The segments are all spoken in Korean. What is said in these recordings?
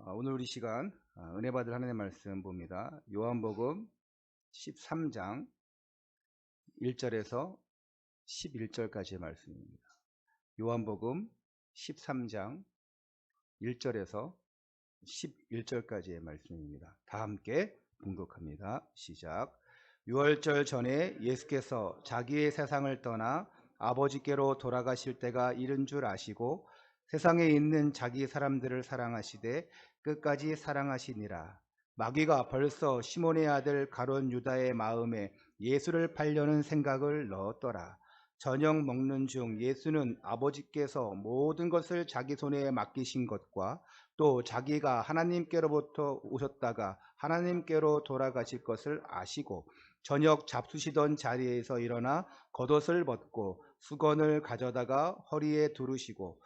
오늘 우리 시간 은혜 받을 하나님의 말씀 봅니다. 요한복음 13장 1절에서 11절까지의 말씀입니다. 요한복음 13장 1절에서 11절까지의 말씀입니다. 다 함께 봉독합니다. 시작. 유월절 전에 예수께서 자기의 세상을 떠나 아버지께로 돌아가실 때가 이른 줄 아시고 세상에 있는 자기 사람들을 사랑하시되 끝까지 사랑하시니라. 마귀가 벌써 시몬의 아들 가룟 유다의 마음에 예수를 팔려는 생각을 넣었더라. 저녁 먹는 중 예수는 아버지께서 모든 것을 자기 손에 맡기신 것과 또 자기가 하나님께로부터 오셨다가 하나님께로 돌아가실 것을 아시고 저녁 잡수시던 자리에서 일어나 겉옷을 벗고 수건을 가져다가 허리에 두르시고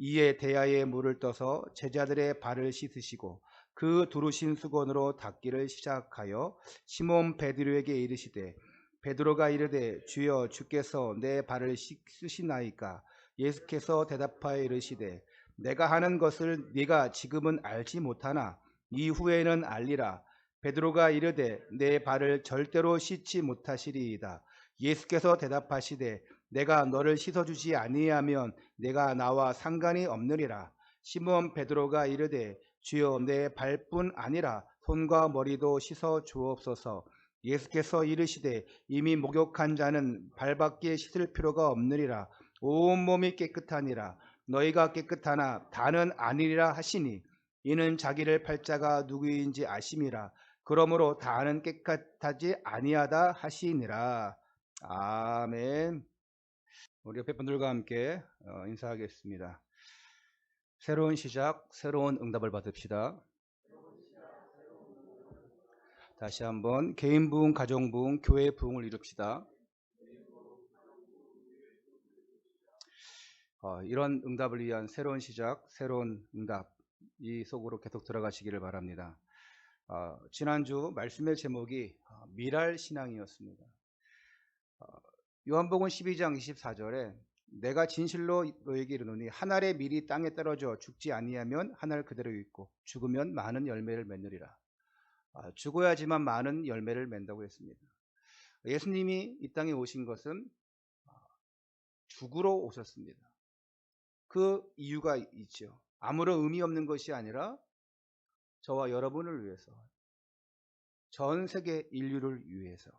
이에 대야에 물을 떠서 제자들의 발을 씻으시고 그 두르신 수건으로 닦기를 시작하여 시몬 베드로에게 이르시되 베드로가 이르되 주여 주께서 내 발을 씻으시나이까. 예수께서 대답하여 이르시되 내가 하는 것을 네가 지금은 알지 못하나 이후에는 알리라. 베드로가 이르되 내 발을 절대로 씻지 못하시리이다. 예수께서 대답하시되 내가 너를 씻어주지 아니하면 내가 나와 상관이 없느니라. 시몬 베드로가 이르되 주여 내 발뿐 아니라 손과 머리도 씻어 주옵소서. 예수께서 이르시되 이미 목욕한 자는 발밖에 씻을 필요가 없느니라. 온몸이 깨끗하니라. 너희가 깨끗하나 다는 아니리라 하시니 이는 자기를 팔 자가 누구인지 아심이라. 그러므로 다는 깨끗하지 아니하다 하시니라. 아멘. 우리 옆에 분들과 함께 인사하겠습니다. 새로운 시작, 새로운 응답을 받읍시다. 다시 한번 개인 부흥, 가정 부흥, 교회 부흥을 이룹시다. 이런 응답을 위한 새로운 시작, 새로운 응답, 이 속으로 계속 들어가시기를 바랍니다. 지난주 말씀의 제목이 미랄 신앙이었습니다. 요한복음 12장 24절에 내가 진실로 너에게 이르노니 한 알의 밀이 땅에 떨어져 죽지 아니하면 한 알 그대로 있고 죽으면 많은 열매를 맺느리라. 죽어야지만 많은 열매를 맺는다고 했습니다. 예수님이 이 땅에 오신 것은 죽으러 오셨습니다. 그 이유가 있죠. 아무런 의미 없는 것이 아니라 저와 여러분을 위해서, 전 세계 인류를 위해서,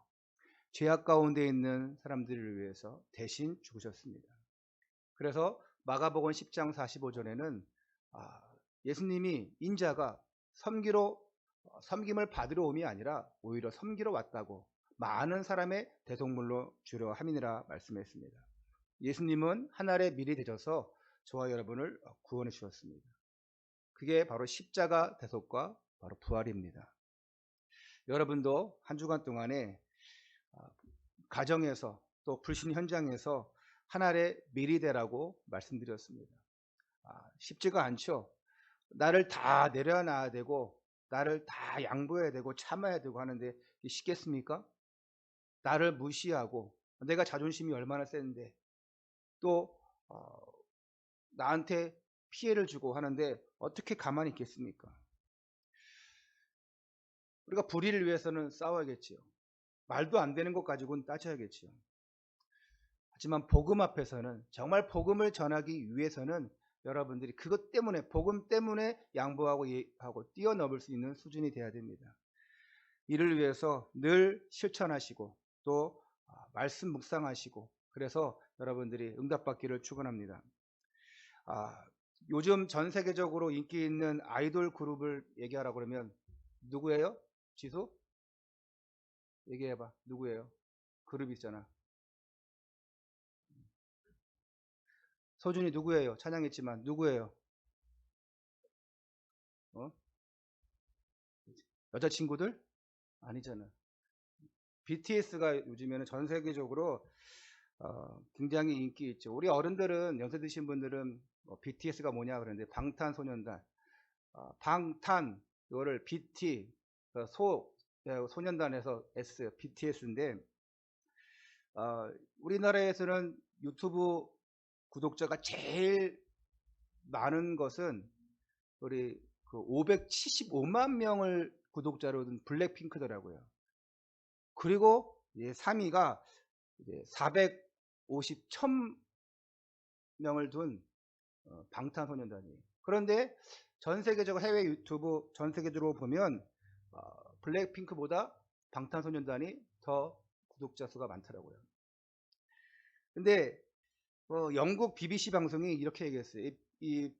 죄악 가운데 있는 사람들을 위해서 대신 죽으셨습니다. 그래서 마가복음 10장 45절에는 예수님이 인자가 섬김을 받으러 옴이 아니라 오히려 섬기러 왔다고 많은 사람의 대속물로 주려 함이니라 말씀했습니다. 예수님은 하늘의 밀이 되셔서 저와 여러분을 구원해 주셨습니다. 그게 바로 십자가 대속과 바로 부활입니다. 여러분도 한 주간 동안에 가정에서 또 불신 현장에서 하늘의 밀이 되라고 말씀드렸습니다. 쉽지가 않죠. 나를 다 내려놔야 되고 나를 다 양보해야 되고 참아야 되고 하는데 쉽겠습니까? 나를 무시하고 내가 자존심이 얼마나 센데 또 나한테 피해를 주고 하는데 어떻게 가만히 있겠습니까? 우리가 불의를 위해서는 싸워야겠지요. 말도 안 되는 것 가지고는 따져야겠지요. 하지만 복음 앞에서는, 정말 복음을 전하기 위해서는 여러분들이 그것 때문에, 복음 때문에 양보하고 뛰어넘을 수 있는 수준이 돼야 됩니다. 이를 위해서 늘 실천하시고 또 말씀 묵상하시고, 그래서 여러분들이 응답받기를 축원합니다. 요즘 전 세계적으로 인기 있는 아이돌 그룹을 얘기하라 그러면 누구예요? 지수? 얘기해봐. 누구예요? 그룹 있잖아. 서준이 누구예요? 찬양했지만 누구예요? 여자친구들? 아니잖아. BTS가 요즘에는 전 세계적으로 굉장히 인기 있죠. 우리 어른들은, 연세 드신 분들은 BTS가 뭐냐 그러는데 방탄소년단, 방탄, 이거를 BT, 소년단에서 S, BTS인데 우리나라에서는 유튜브 구독자가 제일 많은 것은 우리 그 575만 명을 구독자로 둔 블랙핑크더라고요. 그리고 3위가 450,000명을 둔 방탄소년단이에요. 그런데 전 세계적으로 해외 유튜브 전 세계적으로 보면 블랙핑크보다 방탄소년단이 더 구독자 수가 많더라고요. 근데 영국 BBC 방송이 이렇게 얘기했어요. 이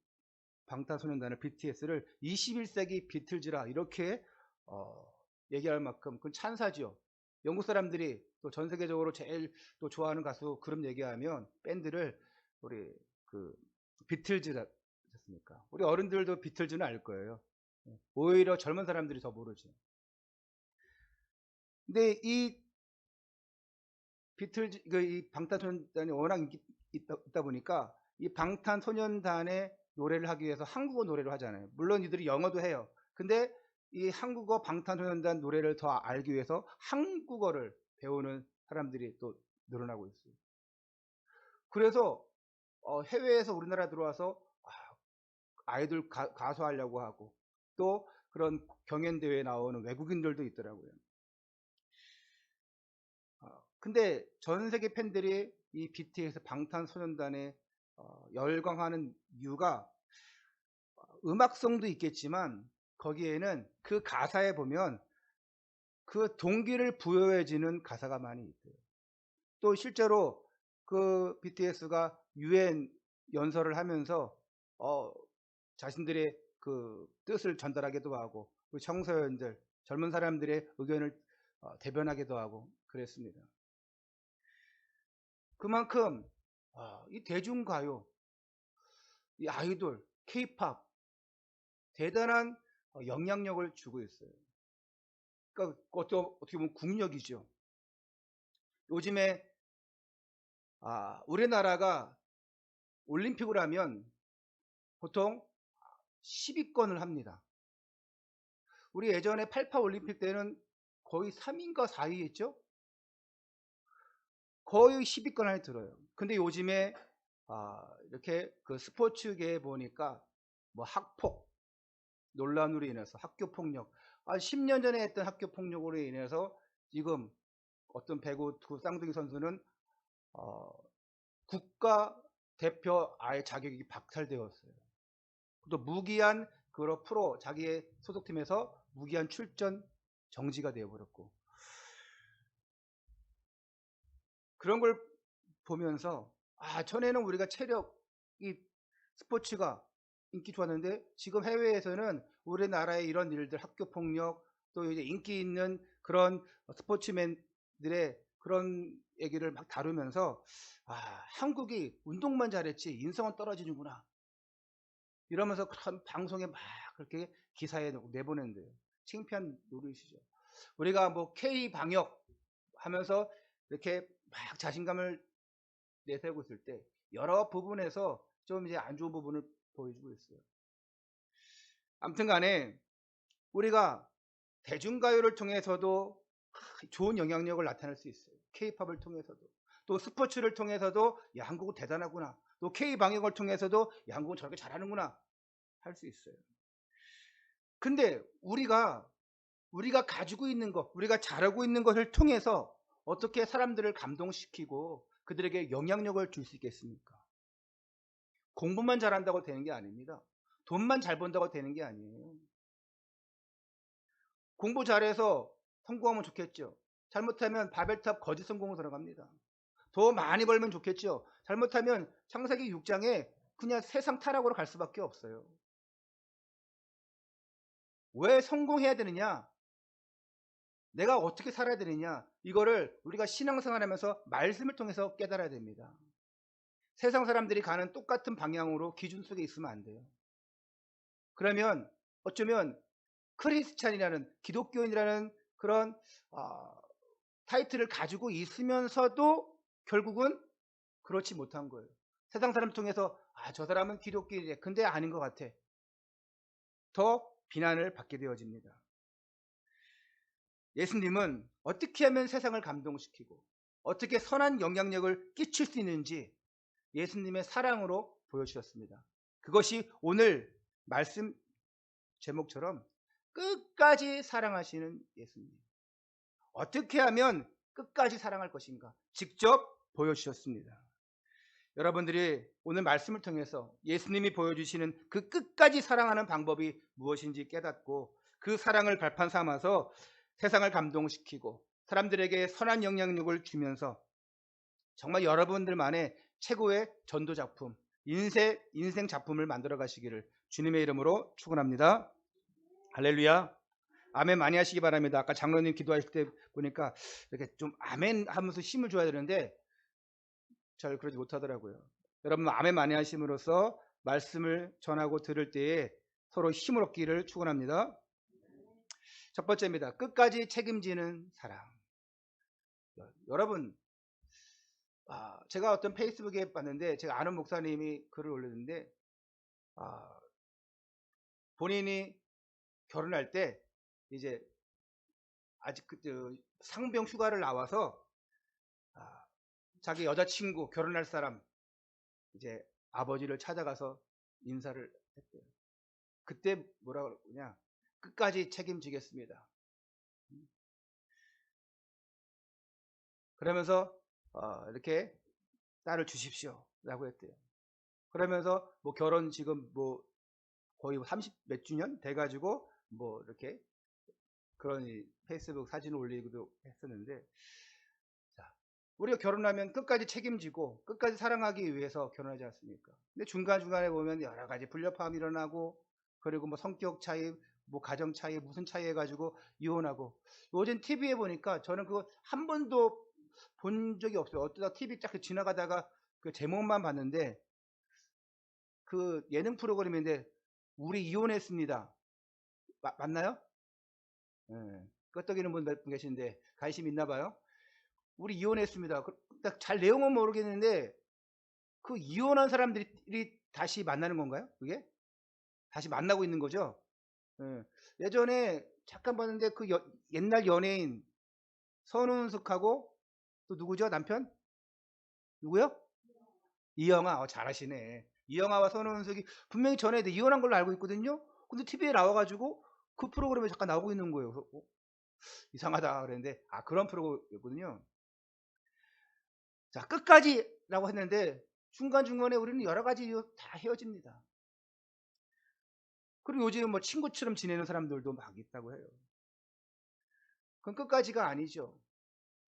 방탄소년단을 BTS를 21세기 비틀즈라 이렇게 얘기할 만큼 그건 찬사죠. 영국 사람들이 또 전 세계적으로 제일 또 좋아하는 가수 그룹 얘기하면 밴드를 우리 그 비틀즈라 습니까? 우리 어른들도 비틀즈는 알 거예요. 오히려 젊은 사람들이 더 모르죠. 근데 이 비틀즈 이 방탄소년단이 워낙 인기 있다 보니까 이 방탄소년단의 노래를 하기 위해서 한국어 노래를 하잖아요. 물론 이들이 영어도 해요. 근데 이 한국어 방탄소년단 노래를 더 알기 위해서 한국어를 배우는 사람들이 또 늘어나고 있어요. 그래서 해외에서 우리나라 들어와서 아이돌 가수 하려고 하고 또 그런 경연대회에 나오는 외국인들도 있더라고요. 근데 전 세계 팬들이 이 BTS 방탄소년단에 열광하는 이유가 음악성도 있겠지만 거기에는 그 가사에 보면 그 동기를 부여해주는 가사가 많이 있어요. 또 실제로 그 BTS가 UN 연설을 하면서 자신들의 그 뜻을 전달하기도 하고 청소년들 젊은 사람들의 의견을 대변하기도 하고 그랬습니다. 그만큼 이 대중가요, 이 아이돌, K-팝 대단한 영향력을 주고 있어요. 그러니까 어떻게 보면 국력이죠. 요즘에 우리나라가 올림픽을 하면 보통 10위권을 합니다. 우리 예전에 88 올림픽 때는 거의 3위인가 4위 했죠? 거의 10위권 안에 들어요. 근데 요즘에 이렇게 그 스포츠계에 보니까 뭐 학폭 논란으로 인해서 학교 폭력 10년 전에 했던 학교 폭력으로 인해서 지금 어떤 배구 쌍둥이 선수는 국가 대표 아예 자격이 박탈되었어요. 또 무기한 그런 프로 자기의 소속팀에서 무기한 출전 정지가 되어버렸고 그런 걸 보면서 전에는 우리가 체력이 스포츠가 인기 좋았는데 지금 해외에서는 우리나라의 이런 일들 학교 폭력 또 이제 인기 있는 그런 스포츠맨들의 그런 얘기를 막 다루면서 한국이 운동만 잘했지 인성은 떨어지는구나 이러면서 그런 방송에 막 그렇게 기사에 내보낸대요. 창피한 노릇이죠. 우리가 뭐 K 방역 하면서 이렇게 막 자신감을 내세우고 있을 때 여러 부분에서 좀 이제 안 좋은 부분을 보여주고 있어요. 아무튼 간에 우리가 대중가요를 통해서도 좋은 영향력을 나타낼 수 있어요. K-팝을 통해서도 또 스포츠를 통해서도 야 한국은 대단하구나 또 K-방역을 통해서도 야 한국은 저렇게 잘하는구나 할 수 있어요. 근데 우리가 가지고 있는 것 우리가 잘하고 있는 것을 통해서 어떻게 사람들을 감동시키고 그들에게 영향력을 줄 수 있겠습니까? 공부만 잘한다고 되는 게 아닙니다. 돈만 잘 번다고 되는 게 아니에요. 공부 잘해서 성공하면 좋겠죠. 잘못하면 바벨탑 거짓 성공으로 들어갑니다. 더 많이 벌면 좋겠죠. 잘못하면 창세기 6장에 그냥 세상 타락으로 갈 수밖에 없어요. 왜 성공해야 되느냐? 내가 어떻게 살아야 되느냐? 이거를 우리가 신앙생활하면서 말씀을 통해서 깨달아야 됩니다. 세상 사람들이 가는 똑같은 방향으로 기준 속에 있으면 안 돼요. 그러면 어쩌면 크리스찬이라는 기독교인이라는 그런 타이틀을 가지고 있으면서도 결국은 그렇지 못한 거예요. 세상 사람 통해서 저 사람은 기독교인이래. 근데 아닌 것 같아. 더 비난을 받게 되어집니다. 예수님은 어떻게 하면 세상을 감동시키고 어떻게 선한 영향력을 끼칠 수 있는지 예수님의 사랑으로 보여주셨습니다. 그것이 오늘 말씀 제목처럼 끝까지 사랑하시는 예수님. 어떻게 하면 끝까지 사랑할 것인가? 직접 보여주셨습니다. 여러분들이 오늘 말씀을 통해서 예수님이 보여주시는 그 끝까지 사랑하는 방법이 무엇인지 깨닫고 그 사랑을 발판 삼아서 세상을 감동시키고 사람들에게 선한 영향력을 주면서 정말 여러분들만의 최고의 전도 작품, 인생 작품을 만들어 가시기를 주님의 이름으로 축원합니다. 할렐루야. 아멘 많이 하시기 바랍니다. 아까 장로님 기도하실 때 보니까 이렇게 좀 아멘 하면서 힘을 줘야 되는데 잘 그러지 못하더라고요. 여러분 아멘 많이 하심으로써 말씀을 전하고 들을 때에 서로 힘을 얻기를 축원합니다. 첫 번째입니다. 끝까지 책임지는 사랑. 여러분 제가 어떤 페이스북에 봤는데 제가 아는 목사님이 글을 올렸는데 본인이 결혼할 때 이제 아직 상병 휴가를 나와서 자기 여자친구 결혼할 사람 이제 아버지를 찾아가서 인사를 했대요. 그때 뭐라 그러냐? 끝까지 책임지겠습니다. 그러면서 이렇게 딸을 주십시오 라고 했대요. 그러면서 뭐 결혼 지금 뭐 거의 30 몇 주년 돼가지고 뭐 이렇게 그런 페이스북 사진을 올리기도 했었는데, 자, 우리가 결혼하면 끝까지 책임지고 끝까지 사랑하기 위해서 결혼하지 않습니까? 근데 중간중간에 보면 여러 가지 불협화음이 일어나고, 그리고 뭐 성격 차이, 뭐 가정 차이, 무슨 차이 해가지고 이혼하고. 요즘 TV에 보니까 저는 그거 한 번도 본 적이 없어요. 어쩌다 TV 쫙 지나가다가 그 제목만 봤는데, 그 예능 프로그램인데 우리 이혼했습니다. 맞나요? 예. 끄떡이는 분 몇 분 계신데 관심 있나 봐요. 우리 이혼했습니다. 잘 내용은 모르겠는데 그 이혼한 사람들이 다시 만나는 건가요? 그게? 다시 만나고 있는 거죠? 예. 예전에 잠깐 봤는데 그 옛날 연예인 선우은숙하고 또 누구죠? 남편? 누구요? 이영아. 잘하시네. 이영아와 선우은숙이 분명히 전에 이혼한 걸로 알고 있거든요. 근데 TV에 나와가지고 그 프로그램에 잠깐 나오고 있는 거예요. 그래서 이상하다 그랬는데 그런 프로그램이거든요. 자, 끝까지라고 했는데 중간중간에 우리는 여러 가지 이유 다 헤어집니다. 그리고 요즘 뭐 친구처럼 지내는 사람들도 막 있다고 해요. 그건 끝까지가 아니죠.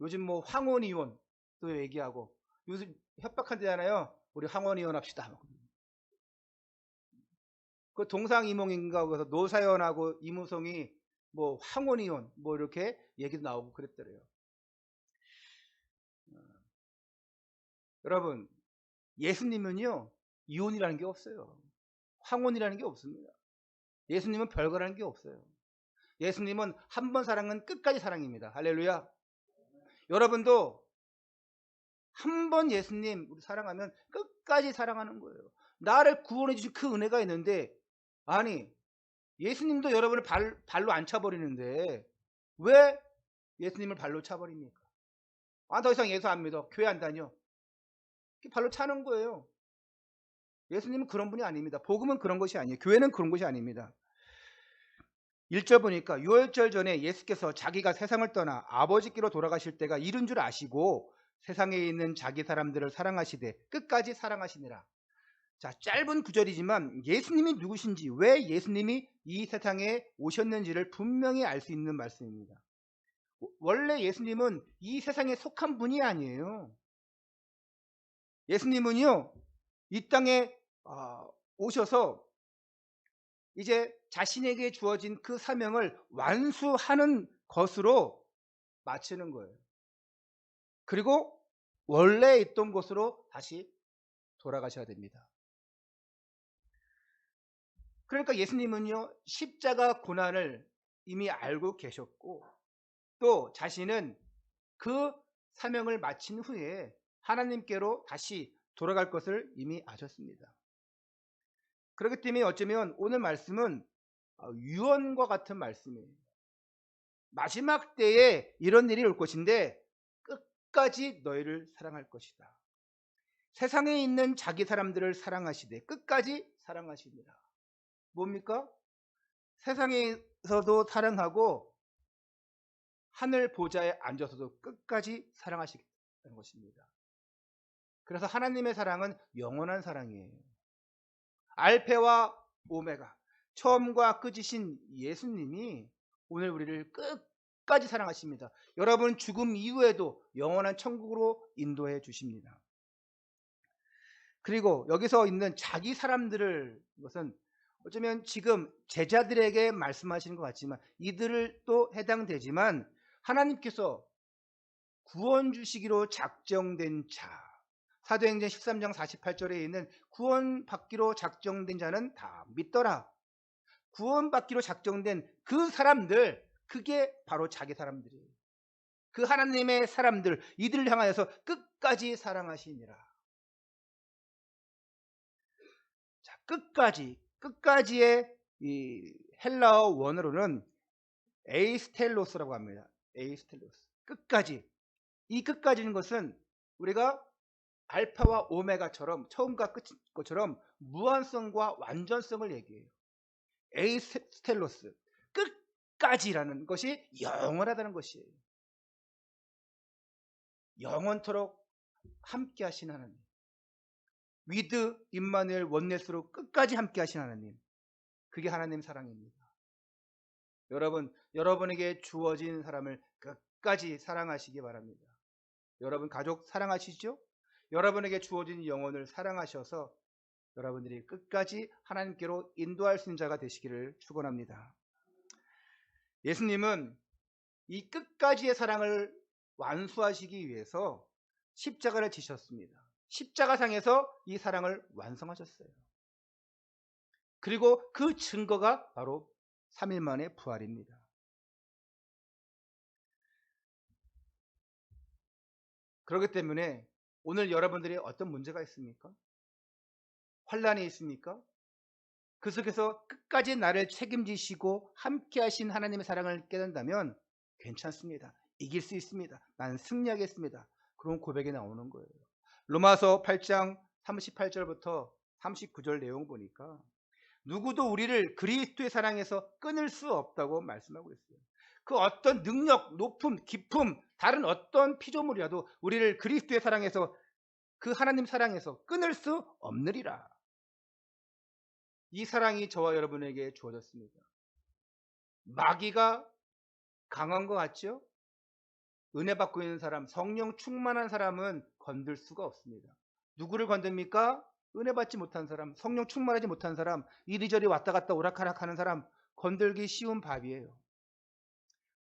요즘 뭐 황혼 이혼 또 얘기하고 요즘 협박한대잖아요. 우리 황혼 이혼 합시다. 그 동상이몽인가 그래서 노사연하고 이무송이 뭐 황혼 이혼 뭐 이렇게 얘기도 나오고 그랬더래요. 여러분 예수님은요 이혼이라는 게 없어요. 황혼이라는 게 없습니다. 예수님은 별거라는 게 없어요. 예수님은 한 번 사랑은 끝까지 사랑입니다. 할렐루야. 여러분도 한 번 예수님 우리 사랑하면 끝까지 사랑하는 거예요. 나를 구원해 주신 그 은혜가 있는데, 아니 예수님도 여러분을 발로 안 차버리는데 왜 예수님을 발로 차버립니까? 더 이상 예수 안 믿어. 교회 안 다녀. 발로 차는 거예요. 예수님은 그런 분이 아닙니다. 복음은 그런 것이 아니에요. 교회는 그런 것이 아닙니다. 1절 보니까 유월절 전에 예수께서 자기가 세상을 떠나 아버지께로 돌아가실 때가 이른 줄 아시고 세상에 있는 자기 사람들을 사랑하시되 끝까지 사랑하시니라. 자, 짧은 구절이지만 예수님이 누구신지, 왜 예수님이 이 세상에 오셨는지를 분명히 알 수 있는 말씀입니다. 원래 예수님은 이 세상에 속한 분이 아니에요. 예수님은요 이 땅에 오셔서 이제 자신에게 주어진 그 사명을 완수하는 것으로 마치는 거예요. 그리고 원래 있던 곳으로 다시 돌아가셔야 됩니다. 그러니까 예수님은요 십자가 고난을 이미 알고 계셨고, 또 자신은 그 사명을 마친 후에 하나님께로 다시 돌아갈 것을 이미 아셨습니다. 그렇기 때문에 어쩌면 오늘 말씀은 유언과 같은 말씀이에요. 마지막 때에 이런 일이 올 것인데 끝까지 너희를 사랑할 것이다. 세상에 있는 자기 사람들을 사랑하시되 끝까지 사랑하시니라. 뭡니까? 세상에서도 사랑하고 하늘 보좌에 앉아서도 끝까지 사랑하시겠다는 것입니다. 그래서 하나님의 사랑은 영원한 사랑이에요. 알페와 오메가, 처음과 끝이신 예수님이 오늘 우리를 끝까지 사랑하십니다. 여러분 죽음 이후에도 영원한 천국으로 인도해 주십니다. 그리고 여기서 있는 자기 사람들을, 이것은 어쩌면 지금 제자들에게 말씀하시는 것 같지만 이들을 또 해당되지만 하나님께서 구원 주시기로 작정된 자, 사도행전 13장 48절에 있는 구원받기로 작정된 자는 다 믿더라. 구원받기로 작정된 그 사람들, 그게 바로 자기 사람들이에요. 그 하나님의 사람들, 이들을 향하여서 끝까지 사랑하시니라. 자, 끝까지의 이 헬라어 원어로는 에이스텔로스라고 합니다. 에이스텔로스. 끝까지. 이 끝까지는 것은 우리가 알파와 오메가처럼 처음과 끝인 것처럼 무한성과 완전성을 얘기해요. 에이스텔로스. 끝까지라는 것이 영원하다는 것이에요. 영원토록 함께 하신 하나님. 위드 임마누엘 원네스로 끝까지 함께 하신 하나님. 그게 하나님 사랑입니다. 여러분, 여러분에게 주어진 사람을 끝까지 사랑하시기 바랍니다. 여러분 가족 사랑하시죠? 여러분에게 주어진 영혼을 사랑하셔서 여러분들이 끝까지 하나님께로 인도할 수 있는 자가 되시기를 축원합니다. 예수님은 이 끝까지의 사랑을 완수하시기 위해서 십자가를 지셨습니다. 십자가상에서 이 사랑을 완성하셨어요. 그리고 그 증거가 바로 3일 만의 부활입니다. 그렇기 때문에 오늘 여러분들이 어떤 문제가 있습니까? 환난이 있습니까? 그 속에서 끝까지 나를 책임지시고 함께 하신 하나님의 사랑을 깨닫는다면 괜찮습니다. 이길 수 있습니다. 나는 승리하겠습니다. 그런 고백이 나오는 거예요. 로마서 8장 38절부터 39절 내용 보니까 누구도 우리를 그리스도의 사랑에서 끊을 수 없다고 말씀하고 있어요. 그 어떤 능력, 높음, 기품, 다른 어떤 피조물이라도 우리를 그리스도의 사랑에서, 그 하나님 사랑에서 끊을 수 없느리라. 이 사랑이 저와 여러분에게 주어졌습니다. 마귀가 강한 것 같죠? 은혜 받고 있는 사람, 성령 충만한 사람은 건들 수가 없습니다. 누구를 건듭니까? 은혜 받지 못한 사람, 성령 충만하지 못한 사람, 이리저리 왔다 갔다 오락가락하는 사람, 건들기 쉬운 밥이에요.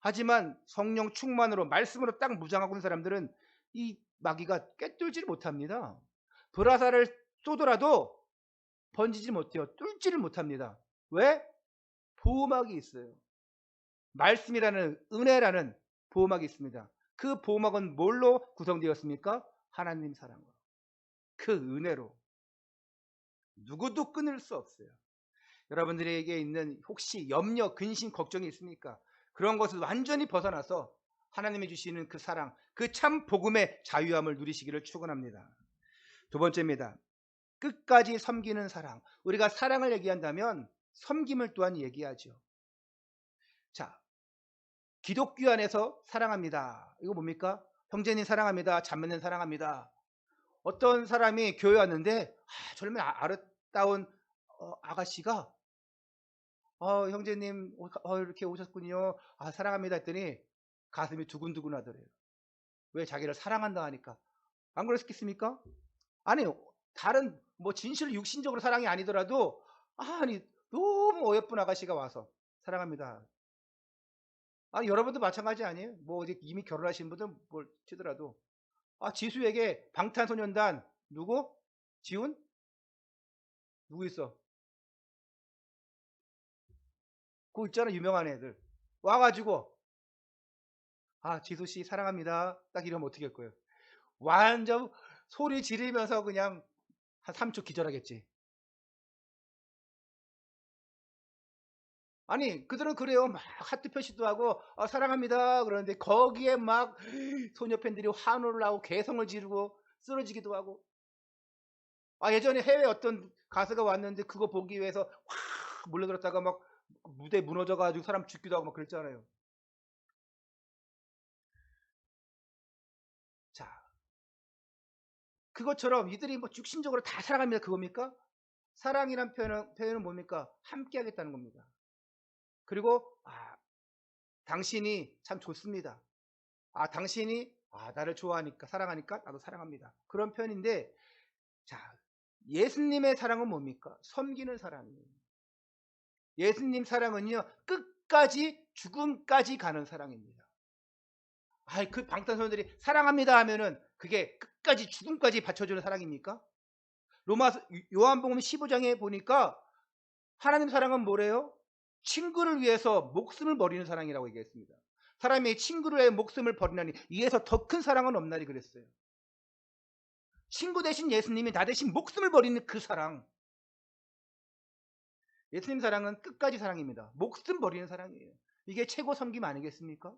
하지만 성령 충만으로 말씀으로 딱 무장하고 있는 사람들은 이 마귀가 꿰뚫지를 못합니다. 불화살을 쏘더라도 번지지 못해요. 뚫지를 못합니다. 왜? 보호막이 있어요. 말씀이라는, 은혜라는 보호막이 있습니다. 그 보호막은 뭘로 구성되었습니까? 하나님 사랑으로. 그 은혜로. 누구도 끊을 수 없어요. 여러분들에게 있는 혹시 염려, 근심, 걱정이 있습니까? 그런 것을 완전히 벗어나서 하나님이 주시는 그 사랑, 그 참 복음의 자유함을 누리시기를 축원합니다. 두 번째입니다. 끝까지 섬기는 사랑. 우리가 사랑을 얘기한다면 섬김을 또한 얘기하죠. 자, 기독교 안에서 사랑합니다. 이거 뭡니까? 형제님 사랑합니다. 자매님 사랑합니다. 어떤 사람이 교회 왔는데 젊은 아름다운 아가씨가 형제님 이렇게 오셨군요. 사랑합니다 했더니 가슴이 두근두근 하더래요. 왜? 자기를 사랑한다 하니까. 안 그랬겠습니까? 아니, 다른 뭐 진실 육신적으로 사랑이 아니더라도 아니 너무 어여쁜 아가씨가 와서 사랑합니다. 여러분도 마찬가지 아니에요? 뭐 이미 결혼하신 분들 뭘 치더라도 지수에게 방탄소년단 누구? 지훈? 누구 있어? 그거 있잖아, 유명한 애들 와가지고 지수씨 사랑합니다 딱 이러면 어떻게 할 거예요? 완전 소리 지르면서 그냥 한 3초 기절하겠지. 아니 그들은 그래요. 막 하트 표시도 하고 사랑합니다 그러는데 거기에 막 소녀 팬들이 환호를 하고 개성을 지르고 쓰러지기도 하고. 예전에 해외 어떤 가수가 왔는데 그거 보기 위해서 확 몰려들었다가 막 무대 무너져가지고 사람 죽기도 하고 막 그랬잖아요. 자, 그것처럼 이들이 뭐 육신적으로 다 사랑합니다. 그겁니까? 사랑이란 표현은 뭡니까? 함께 하겠다는 겁니다. 그리고 당신이 참 좋습니다. 당신이 나를 좋아하니까 사랑하니까 나도 사랑합니다. 그런 표현인데, 자, 예수님의 사랑은 뭡니까? 섬기는 사랑이에요. 예수님 사랑은요, 끝까지 죽음까지 가는 사랑입니다. 그 방탄소년들이 사랑합니다 하면은 그게 끝까지 죽음까지 바쳐주는 사랑입니까? 요한복음 15장에 보니까 하나님 사랑은 뭐래요? 친구를 위해서 목숨을 버리는 사랑이라고 얘기했습니다. 사람이 친구를 위해 목숨을 버리나니 이에서 더 큰 사랑은 없나니 그랬어요. 친구 대신 예수님이 나 대신 목숨을 버리는 그 사랑. 예수님 사랑은 끝까지 사랑입니다. 목숨 버리는 사랑이에요. 이게 최고 섬김 아니겠습니까?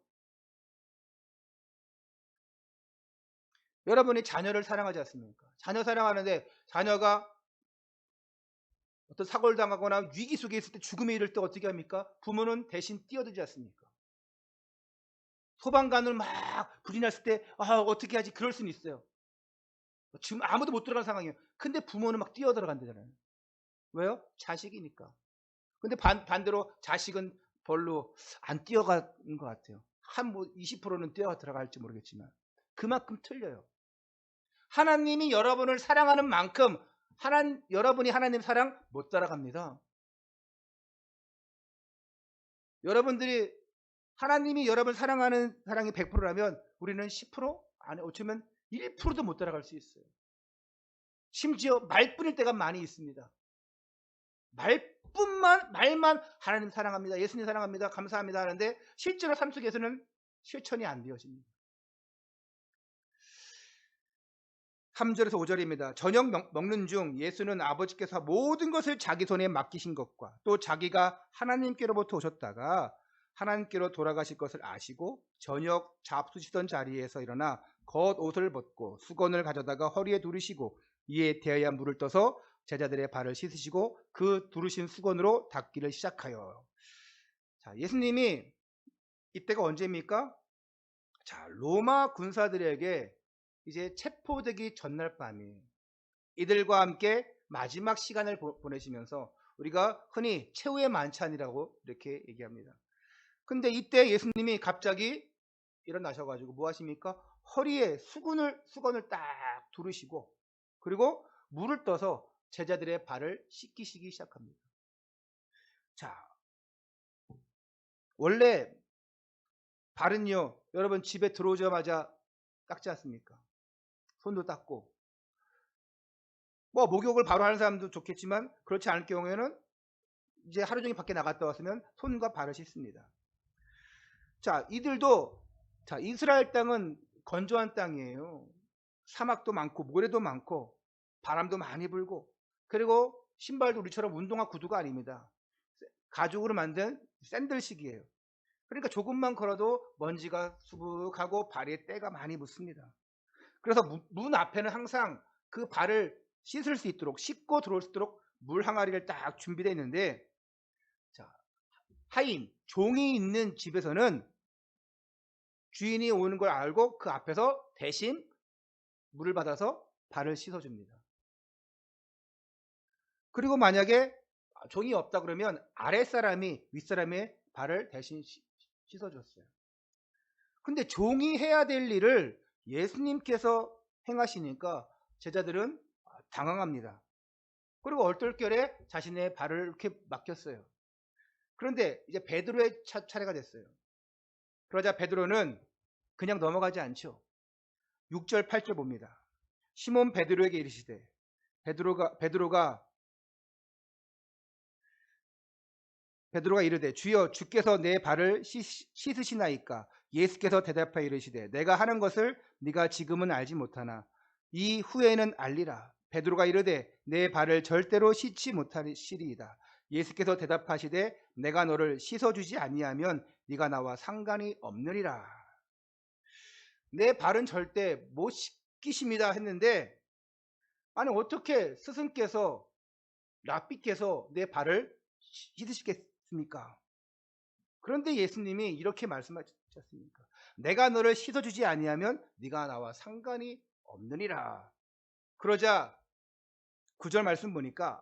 여러분이 자녀를 사랑하지 않습니까? 자녀 사랑하는데 자녀가 어떤 사고를 당하거나 위기 속에 있을 때 죽음에 이를 때 어떻게 합니까? 부모는 대신 뛰어들지 않습니까? 소방관을 막 불이 났을 때 어떻게 하지? 그럴 수는 있어요. 지금 아무도 못 들어간 상황이에요. 근데 부모는 막 뛰어 들어간다잖아요. 왜요? 자식이니까. 근데 반대로 자식은 별로 안 뛰어가는 것 같아요. 한 뭐 20%는 뛰어 들어갈지 모르겠지만 그만큼 틀려요. 하나님이 여러분을 사랑하는 만큼 여러분이 하나님 사랑 못 따라갑니다. 여러분들이 하나님이 여러분 사랑하는 사랑이 100%라면 우리는 10% 안에 어쩌면 1%도 못 따라갈 수 있어요. 심지어 말뿐일 때가 많이 있습니다. 말만 하나님 사랑합니다. 예수님 사랑합니다. 감사합니다 하는데 실제로 삶 속에서는 실천이 안 되어집니다. 3절에서 5절입니다. 저녁 먹는 중 예수는 아버지께서 모든 것을 자기 손에 맡기신 것과 또 자기가 하나님께로부터 오셨다가 하나님께로 돌아가실 것을 아시고 저녁 잡수시던 자리에서 일어나 겉옷을 벗고 수건을 가져다가 허리에 두르시고 이에 대하여 물을 떠서 제자들의 발을 씻으시고 그 두르신 수건으로 닦기를 시작하여. 자, 예수님이 이때가 언제입니까? 자, 로마 군사들에게 이제 체포되기 전날 밤에 이들과 함께 마지막 시간을 보내시면서 우리가 흔히 최후의 만찬이라고 이렇게 얘기합니다. 근데 이때 예수님이 갑자기 일어나셔가지고 뭐 하십니까? 허리에 수건을 딱 두르시고 그리고 물을 떠서 제자들의 발을 씻기시기 시작합니다. 자, 원래 발은요, 여러분 집에 들어오자마자 닦지 않습니까? 손도 닦고 뭐 목욕을 바로 하는 사람도 좋겠지만 그렇지 않을 경우에는 이제 하루 종일 밖에 나갔다 왔으면 손과 발을 씻습니다. 자, 이들도 이스라엘 땅은 건조한 땅이에요. 사막도 많고 모래도 많고 바람도 많이 불고 그리고 신발도 우리처럼 운동화 구두가 아닙니다. 가죽으로 만든 샌들식이에요. 그러니까 조금만 걸어도 먼지가 수북하고 발에 때가 많이 묻습니다. 그래서 문 앞에는 항상 그 발을 씻을 수 있도록 씻고 들어올 수 있도록 물 항아리를 딱 준비되어 있는데 자, 하인 종이 있는 집에서는 주인이 오는 걸 알고 그 앞에서 대신 물을 받아서 발을 씻어줍니다. 그리고 만약에 종이 없다 그러면 아랫사람이 윗사람의 발을 대신 씻어줬어요. 근데 종이 해야 될 일을 예수님께서 행하시니까 제자들은 당황합니다. 그리고 얼떨결에 자신의 발을 이렇게 맡겼어요. 그런데 이제 베드로의 차례가 됐어요. 그러자 베드로는 그냥 넘어가지 않죠. 6절 8절 봅니다. 시몬 베드로에게 이르시되 베드로가 이르되 주여 주께서 내 발을 씻으시나이까. 예수께서 대답하여 이르시되 내가 하는 것을 네가 지금은 알지 못하나 이 후에는 알리라. 베드로가 이르되 내 발을 절대로 씻지 못하시리이다. 예수께서 대답하시되 내가 너를 씻어주지 아니하면 네가 나와 상관이 없느니라. 내 발은 절대 못 씻기십니다 했는데 어떻게 스승께서 랍비께서 내 발을 씻으시겠습니까? 않습니까? 그런데 예수님이 이렇게 말씀하셨지 않습니까? 내가 너를 씻어주지 아니하면 네가 나와 상관이 없느니라. 그러자 9절 말씀 보니까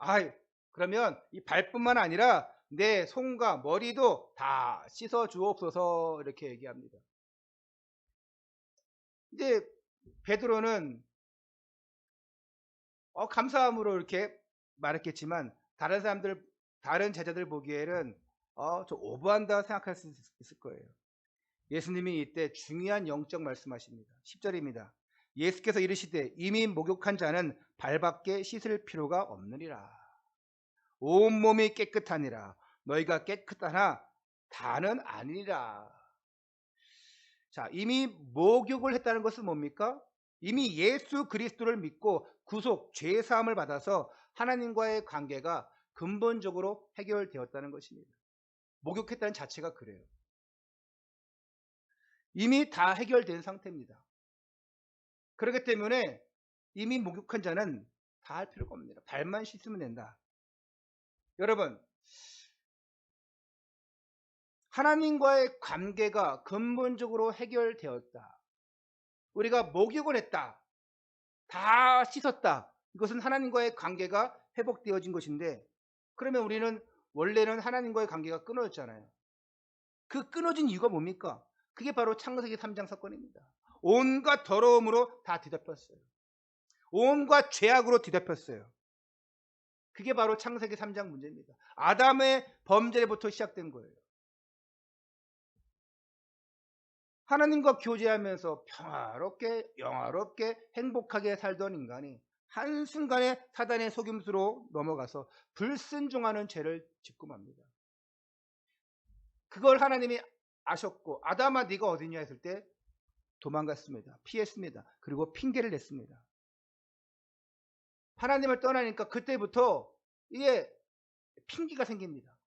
그러면 이 발뿐만 아니라 내 손과 머리도 다 씻어 주옵소서 이렇게 얘기합니다. 이제 베드로는 감사함으로 이렇게 말했겠지만 다른 제자들 보기에는 저 오버한다 생각할 수 있을 거예요. 예수님이 이때 중요한 영적 말씀하십니다. 10절입니다. 예수께서 이르시되 이미 목욕한 자는 발밖에 씻을 필요가 없느니라. 온몸이 깨끗하니라. 너희가 깨끗하나 다는 아니라. 자, 이미 목욕을 했다는 것은 뭡니까? 이미 예수 그리스도를 믿고 구속, 죄사함을 받아서 하나님과의 관계가 근본적으로 해결되었다는 것입니다. 목욕했다는 자체가 그래요. 이미 다 해결된 상태입니다. 그렇기 때문에 이미 목욕한 자는 다 할 필요가 없습니다. 발만 씻으면 된다. 여러분, 하나님과의 관계가 근본적으로 해결되었다. 우리가 목욕을 했다. 다 씻었다. 이것은 하나님과의 관계가 회복되어진 것인데, 그러면 우리는 원래는 하나님과의 관계가 끊어졌잖아요. 그 끊어진 이유가 뭡니까? 그게 바로 창세기 3장 사건입니다. 온갖 더러움으로 다 뒤덮였어요. 온갖 죄악으로 뒤덮였어요. 그게 바로 창세기 3장 문제입니다. 아담의 범죄부터 시작된 거예요. 하나님과 교제하면서 평화롭게 영화롭게 행복하게 살던 인간이 한순간에 사단의 속임수로 넘어가서 불순종하는 죄를 짓고 맙니다. 그걸 하나님이 아셨고 아담아 네가 어디냐 했을 때 도망갔습니다. 피했습니다. 그리고 핑계를 냈습니다. 하나님을 떠나니까 그때부터 이게 핑계가 생깁니다.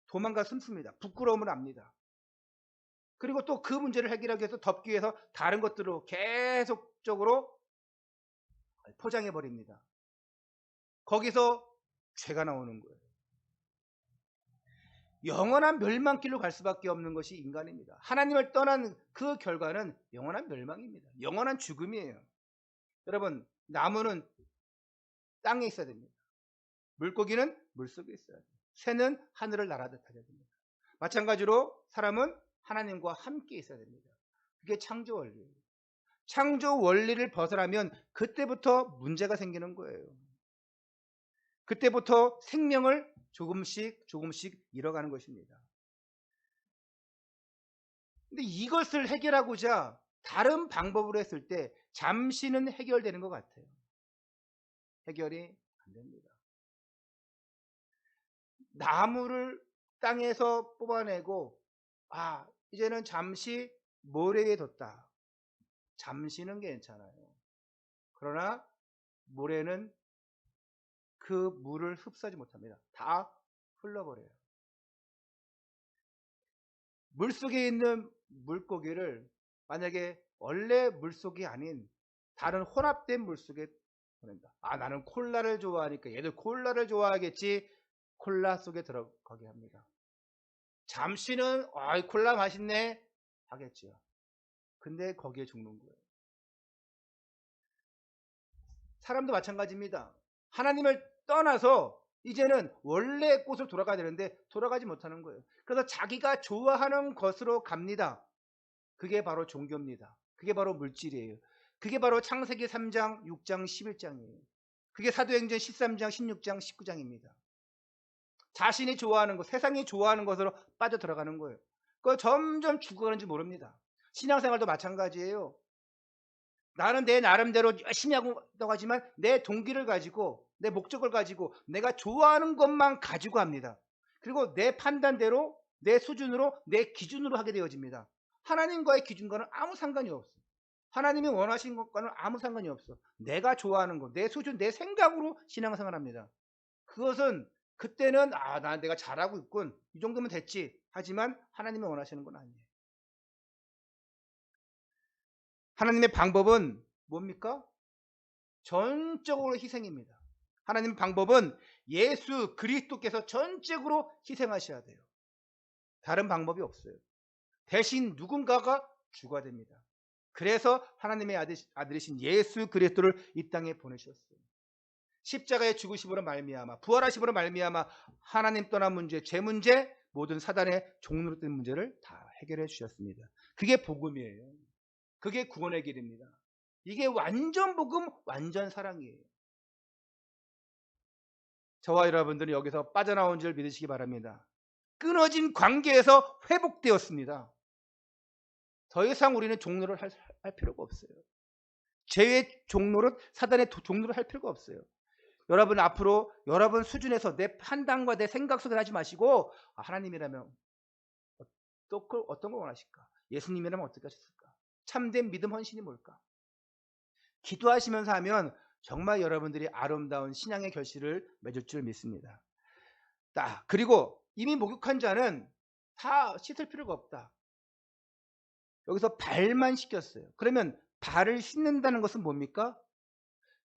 도망가 숨습니다. 부끄러움을 압니다. 그리고 또 그 문제를 해결하기 위해서 덮기 위해서 다른 것들로 계속적으로 포장해 버립니다. 거기서 죄가 나오는 거예요. 영원한 멸망길로 갈 수밖에 없는 것이 인간입니다. 하나님을 떠난 그 결과는 영원한 멸망입니다. 영원한 죽음이에요. 여러분, 나무는 땅에 있어야 됩니다. 물고기는 물속에 있어야 돼요. 새는 하늘을 날아다녀야 됩니다. 마찬가지로 사람은 하나님과 함께 있어야 됩니다. 그게 창조 원리예요. 창조 원리를 벗어나면 그때부터 문제가 생기는 거예요. 그때부터 생명을 조금씩 잃어가는 것입니다. 근데 이것을 해결하고자 다른 방법으로 했을 때 잠시는 해결되는 것 같아요. 해결이 안 됩니다. 나무를 땅에서 뽑아내고 이제는 잠시 모래에 뒀다. 잠시는 괜찮아요. 그러나 모래는 그 물을 흡수하지 못합니다. 다 흘러버려요. 물속에 있는 물고기를 만약에 원래 물속이 아닌 다른 혼합된 물속에 보낸다. 나는 콜라를 좋아하니까 얘도 콜라를 좋아하겠지. 콜라 속에 들어가게 합니다. 잠시는 콜라 맛있네 하겠죠. 근데 거기에 죽는 거예요. 사람도 마찬가지입니다. 하나님을 떠나서 이제는 원래 곳으로 돌아가야 되는데 돌아가지 못하는 거예요. 그래서 자기가 좋아하는 것으로 갑니다. 그게 바로 종교입니다. 그게 바로 물질이에요. 그게 바로 창세기 3장, 6장, 11장이에요. 그게 사도행전 13장, 16장, 19장입니다. 자신이 좋아하는 것, 세상이 좋아하는 것으로 빠져 들어가는 거예요. 그거 점점 죽어가는지 모릅니다. 신앙생활도 마찬가지예요. 나는 내 나름대로 열심히 하고 하지만 내 동기를 가지고 내 목적을 가지고 내가 좋아하는 것만 가지고 합니다. 그리고 내 판단대로 내 수준으로 내 기준으로 하게 되어집니다. 하나님과의 기준과는 아무 상관이 없어. 하나님이 원하신 것과는 아무 상관이 없어. 내가 좋아하는 것, 내 수준, 내 생각으로 신앙생활합니다. 그것은 그때는 내가 잘하고 있군. 이 정도면 됐지. 하지만 하나님이 원하시는 건 아니에요. 하나님의 방법은 뭡니까? 전적으로 희생입니다. 하나님의 방법은 예수 그리스도께서 전적으로 희생하셔야 돼요. 다른 방법이 없어요. 대신 누군가가 죽어야 됩니다. 그래서 하나님의 아들이신 예수 그리스도를 이 땅에 보내셨어요. 십자가의 죽으심으로 말미암아 부활하심으로 말미암아 하나님 떠난 문제, 죄 문제, 모든 사단의 종로로 된 문제를 다 해결해 주셨습니다. 그게 복음이에요. 그게 구원의 길입니다. 이게 완전 복음, 완전 사랑이에요. 저와 여러분들은 여기서 빠져나온 줄 믿으시기 바랍니다. 끊어진 관계에서 회복되었습니다. 더 이상 우리는 종로를 할 필요가 없어요. 죄의 종로를, 사단의 종로를 할 필요가 없어요. 여러분 앞으로 여러분 수준에서 내 판단과 내 생각 속에 하지 마시고 하나님이라면 어떤 걸 원하실까? 예수님이라면 어떻게 하셨을까? 참된 믿음 헌신이 뭘까? 기도하시면서 하면 정말 여러분들이 아름다운 신앙의 결실을 맺을 줄 믿습니다. 그리고 이미 목욕한 자는 다 씻을 필요가 없다. 여기서 발만 씻겼어요. 그러면 발을 씻는다는 것은 뭡니까?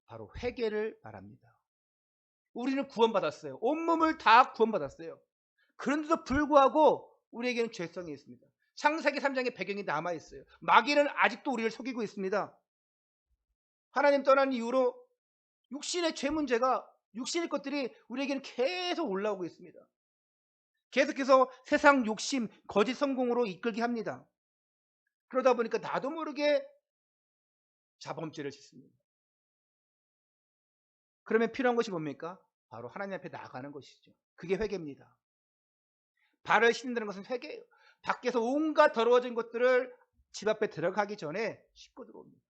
바로 회개를 말합니다. 우리는 구원받았어요. 온몸을 다 구원받았어요. 그런데도 불구하고 우리에게는 죄성이 있습니다. 창세기 3장의 배경이 남아있어요. 마귀는 아직도 우리를 속이고 있습니다. 하나님 떠난 이후로 육신의 죄 문제가, 육신의 것들이 우리에게는 계속 올라오고 있습니다. 계속해서 세상 욕심, 거짓 성공으로 이끌게 합니다. 그러다 보니까 나도 모르게 자범죄를 짓습니다. 그러면 필요한 것이 뭡니까? 바로 하나님 앞에 나아가는 것이죠. 그게 회개입니다. 발을 씻는다는 것은 회개예요. 밖에서 온갖 더러워진 것들을 집 앞에 들어가기 전에 씻고 들어옵니다.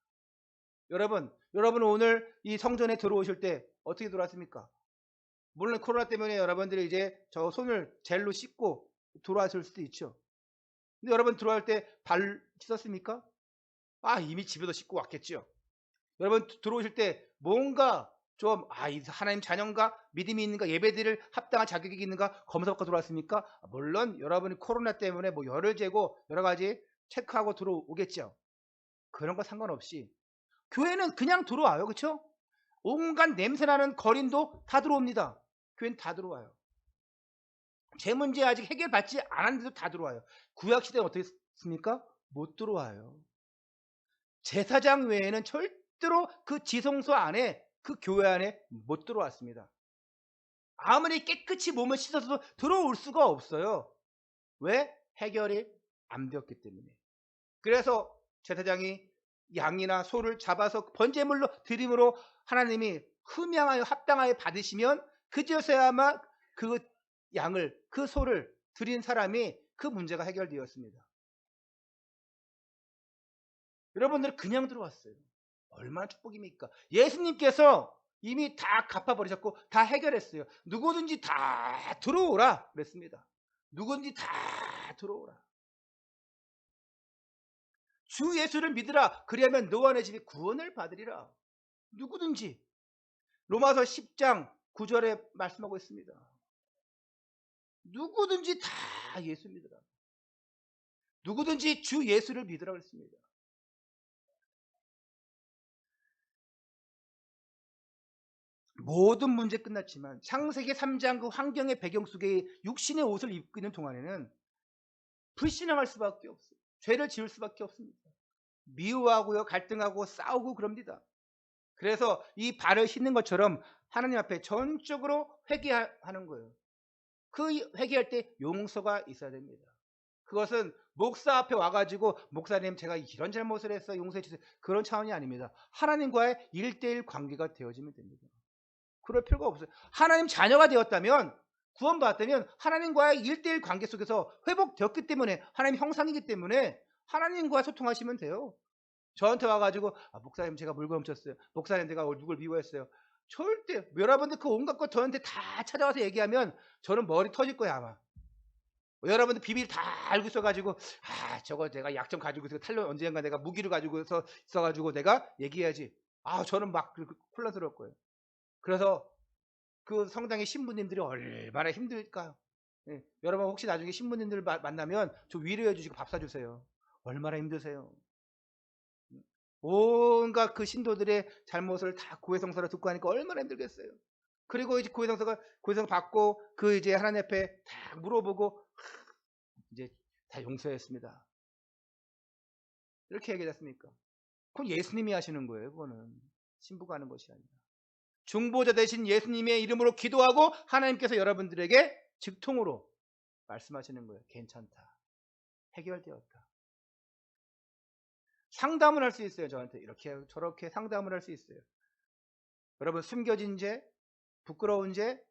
여러분 오늘 이 성전에 들어오실 때 어떻게 들어왔습니까? 물론 코로나 때문에 여러분들이 이제 저 손을 젤로 씻고 들어왔을 수도 있죠. 근데 여러분 들어갈 때 발 씻었습니까? 이미 집에도 씻고 왔겠죠. 여러분 들어오실 때 뭔가 좀 이 하나님 자녀인가, 믿음이 있는가, 예배드릴 합당한 자격이 있는가 검사받고 들어왔습니까? 물론 여러분이 코로나 때문에 뭐 열을 재고 여러 가지 체크하고 들어오겠죠. 그런 거 상관없이 교회는 그냥 들어와요. 그렇죠? 온갖 냄새나는 거린도 다 들어옵니다. 교회는 다 들어와요. 제 문제 아직 해결받지 않았는데도 다 들어와요. 구약시대는 어떻게 했습니까? 못 들어와요. 제사장 외에는 절대로 그 지성소 안에, 그 교회 안에 못 들어왔습니다. 아무리 깨끗이 몸을 씻어도 들어올 수가 없어요. 왜? 해결이 안 되었기 때문에. 그래서 제사장이 양이나 소를 잡아서 번제물로 드림으로 하나님이 흠양하여 합당하여 받으시면 그제서야만 그 양을, 그 소를 드린 사람이 그 문제가 해결되었습니다. 여러분들 그냥 들어왔어요. 얼마나 축복입니까? 예수님께서 이미 다 갚아버리셨고 다 해결했어요. 누구든지 다 들어오라 그랬습니다. 누구든지 다 들어오라. 주 예수를 믿으라. 그리하면 너와 내 집이 구원을 받으리라. 누구든지. 로마서 10장 9절에 말씀하고 있습니다. 누구든지 다 예수 믿으라. 누구든지 주 예수를 믿으라 그랬습니다. 모든 문제 끝났지만 창세기 3장 그 환경의 배경 속에 육신의 옷을 입고 있는 동안에는 불신앙할 수밖에 없어요. 죄를 지을 수밖에 없습니다. 미워하고요, 갈등하고 싸우고 그럽니다. 그래서 이 발을 씻는 것처럼 하나님 앞에 전적으로 회개하는 거예요. 그 회개할 때 용서가 있어야 됩니다. 그것은 목사 앞에 와가지고 목사님 제가 이런 잘못을 했어 용서해 주세요. 그런 차원이 아닙니다. 하나님과의 1대1 관계가 되어지면 됩니다. 그럴 필요가 없어요. 하나님 자녀가 되었다면, 구원받았다면 하나님과의 1대1 관계 속에서 회복되었기 때문에, 하나님 형상이기 때문에 하나님과 소통하시면 돼요. 저한테 와가지고 목사님 제가 물건 훔쳤어요. 목사님 제가 누굴 미워했어요. 절대 여러분들 그 온갖 것 저한테 다 찾아와서 얘기하면 저는 머리 터질 거야 아마. 여러분들 비밀 다 알고 있어가지고 저거 내가 약점 가지고 있어 탈론 언젠가 내가 무기를 가지고 있어가지고 내가 얘기해야지. 저는 막 혼란스러울 거예요. 그래서 그 성당의 신부님들이 얼마나 힘들까요? 예, 여러분 혹시 나중에 신부님들 만나면 좀 위로해 주시고 밥 사주세요. 얼마나 힘드세요? 온갖 그 신도들의 잘못을 다 고해성사로 듣고 하니까 얼마나 힘들겠어요. 그리고 이제 고해성사 받고 그 이제 하나님 앞에 딱 물어보고 이제 다 용서했습니다. 이렇게 얘기하지 않습니까? 그건 예수님이 하시는 거예요. 그거는 신부가 하는 것이 아니라 중보자 되신 예수님의 이름으로 기도하고 하나님께서 여러분들에게 직통으로 말씀하시는 거예요. 괜찮다. 해결되었다. 상담을 할 수 있어요. 저한테 이렇게 저렇게 상담을 할 수 있어요. 여러분 숨겨진 죄, 부끄러운 죄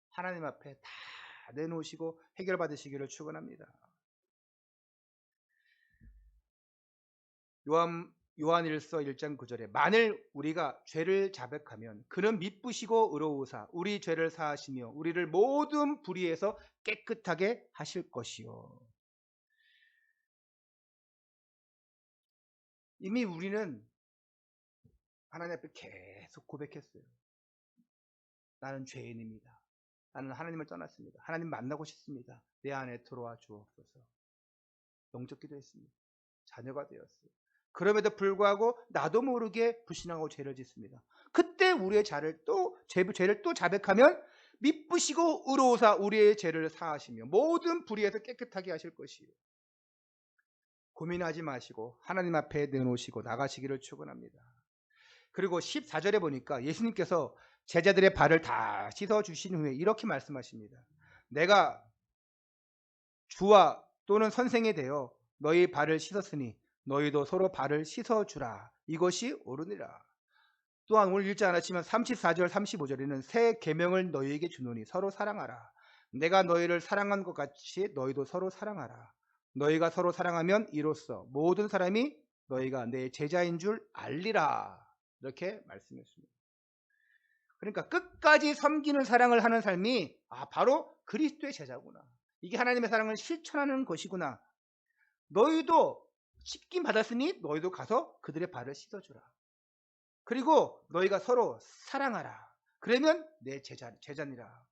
하나님 앞에 다 내놓으시고 해결받으시기를 축원합니다. 요한일서 1장 9절에 만일 우리가 죄를 자백하면 그는 미쁘시고 의로우사 우리 죄를 사하시며 우리를 모든 불의에서 깨끗하게 하실 것이요. 이미 우리는 하나님 앞에 계속 고백했어요. 나는 죄인입니다. 나는 하나님을 떠났습니다. 하나님 만나고 싶습니다. 내 안에 들어와 주옵소서. 영적 기도했습니다. 자녀가 되었어요. 그럼에도 불구하고 나도 모르게 불신하고 죄를 짓습니다. 그때 우리의 죄를 또 자백하면 미쁘시고 의로우사 우리의 죄를 사하시며 모든 불의에서 깨끗하게 하실 것이요. 고민하지 마시고 하나님 앞에 내놓으시고 나가시기를 축원합니다. 그리고 14절에 보니까 예수님께서 제자들의 발을 다 씻어주신 후에 이렇게 말씀하십니다. 내가 주와 또는 선생이 되어 너희 발을 씻었으니 너희도 서로 발을 씻어주라. 이것이 옳으니라. 또한 오늘 읽지 않았지만 34절 35절에는 새 계명을 너희에게 주노니 서로 사랑하라. 내가 너희를 사랑한 것 같이 너희도 서로 사랑하라. 너희가 서로 사랑하면 이로써 모든 사람이 너희가 내 제자인 줄 알리라. 이렇게 말씀했습니다. 그러니까 끝까지 섬기는 사랑을 하는 삶이 바로 그리스도의 제자구나. 이게 하나님의 사랑을 실천하는 것이구나. 너희도 씻김 받았으니 너희도 가서 그들의 발을 씻어주라. 그리고 너희가 서로 사랑하라. 그러면 내 제자니라.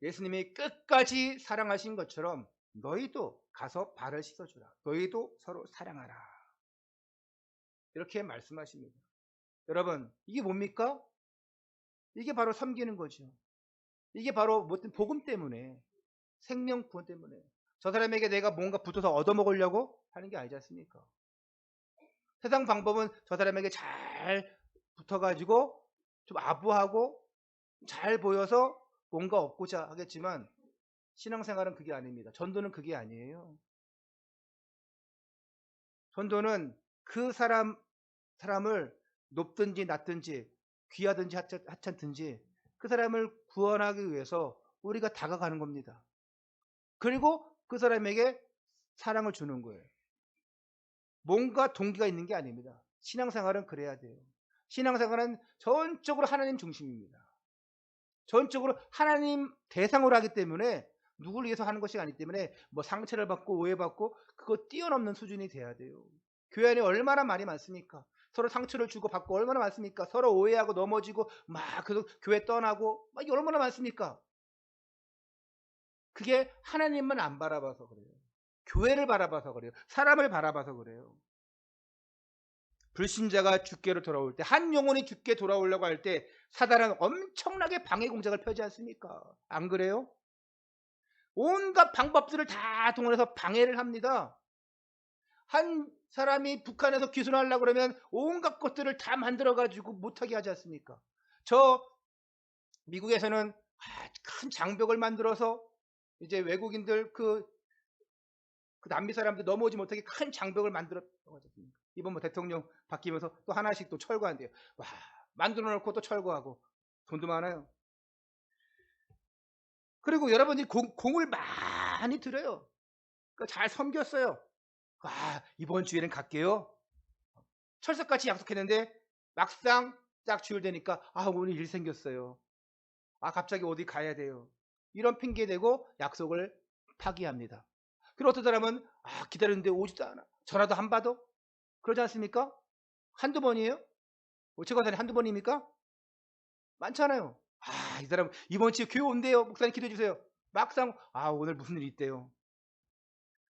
예수님이 끝까지 사랑하신 것처럼 너희도 가서 발을 씻어주라. 너희도 서로 사랑하라. 이렇게 말씀하십니다. 여러분 이게 뭡니까? 이게 바로 섬기는 거죠. 이게 바로 복음 때문에 생명 구원 때문에 저 사람에게 내가 뭔가 붙어서 얻어먹으려고 하는 게 아니지 않습니까? 세상 방법은 저 사람에게 잘 붙어가지고 좀 아부하고 잘 보여서 뭔가 얻고자 하겠지만 신앙생활은 그게 아닙니다. 전도는 그게 아니에요. 전도는 그 사람을 높든지 낮든지 귀하든지 하찮든지 그 사람을 구원하기 위해서 우리가 다가가는 겁니다. 그리고 그 사람에게 사랑을 주는 거예요. 뭔가 동기가 있는 게 아닙니다. 신앙생활은 그래야 돼요. 신앙생활은 전적으로 하나님 중심입니다. 전적으로 하나님 대상으로 하기 때문에 누구를 위해서 하는 것이 아니기 때문에 뭐 상처를 받고 오해받고 그거 뛰어넘는 수준이 돼야 돼요. 교회 안에 얼마나 말이 많습니까? 서로 상처를 주고 받고 얼마나 많습니까? 서로 오해하고 넘어지고 막 그래서 교회 떠나고 막 얼마나 많습니까? 그게 하나님만 안 바라봐서 그래요. 교회를 바라봐서 그래요. 사람을 바라봐서 그래요. 불신자가 주께로 돌아올 때, 한 영혼이 주께 돌아오려고 할 때 사단은 엄청나게 방해 공작을 펴지 않습니까? 안 그래요? 온갖 방법들을 다 동원해서 방해를 합니다. 한 사람이 북한에서 귀순하려고 그러면 온갖 것들을 다 만들어가지고 못하게 하지 않습니까? 저 미국에서는 큰 장벽을 만들어서 이제 외국인들 그 남미 사람들 넘어오지 못하게 큰 장벽을 만들었다고 하셨습니까? 이번 뭐 대통령 바뀌면서 또 하나씩 또 철거한대요. 와, 만들어 놓고 또 철거하고 돈도 많아요. 그리고 여러분이 공을 많이 들여요. 그러니까 잘 섬겼어요. 이번 주에는 갈게요. 철석같이 약속했는데 막상 딱 주일 되니까 오늘 일 생겼어요. 갑자기 어디 가야 돼요. 이런 핑계 대고 약속을 파기합니다. 그리고 어떤 사람은 기다렸는데 오지도 않아. 전화도 안 받아. 그러지 않습니까? 한두 번이에요? 오체과산이 한두 번입니까? 많잖아요. 이 사람 이번 주에 교회 온대요. 목사님 기도해 주세요. 막상 오늘 무슨 일이 있대요.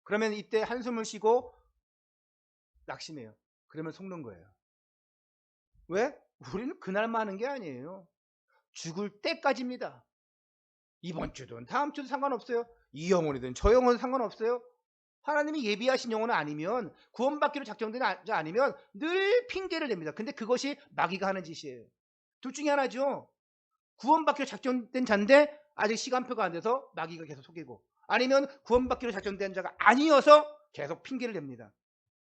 그러면 이때 한숨을 쉬고 낙심해요. 그러면 속는 거예요. 왜? 우리는 그날만 하는 게 아니에요. 죽을 때까지입니다. 이번 주든 다음 주든 상관없어요. 이 영혼이든 저 영혼은 상관없어요. 하나님이 예비하신 영혼은 아니면, 구원받기로 작정된 자 아니면 늘 핑계를 냅니다. 근데 그것이 마귀가 하는 짓이에요. 둘 중에 하나죠. 구원받기로 작정된 자인데 아직 시간표가 안 돼서 마귀가 계속 속이고, 아니면 구원받기로 작정된 자가 아니어서 계속 핑계를 냅니다.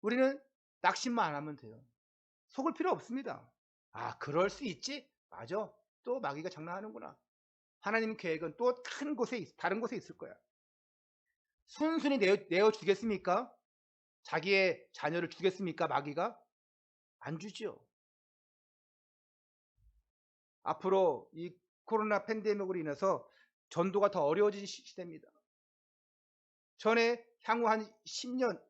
우리는 낙심만 안 하면 돼요. 속을 필요 없습니다. 아, 그럴 수 있지? 맞아. 또 마귀가 장난하는구나. 하나님 계획은 또 큰 곳에, 다른 곳에 있을 거야. 순순히 내어 주겠습니까? 자기의 자녀를 주겠습니까? 마귀가? 안 주죠. 앞으로 이 코로나 팬데믹으로 인해서 전도가 더 어려워질 시대입니다. 전에 향후 한 10년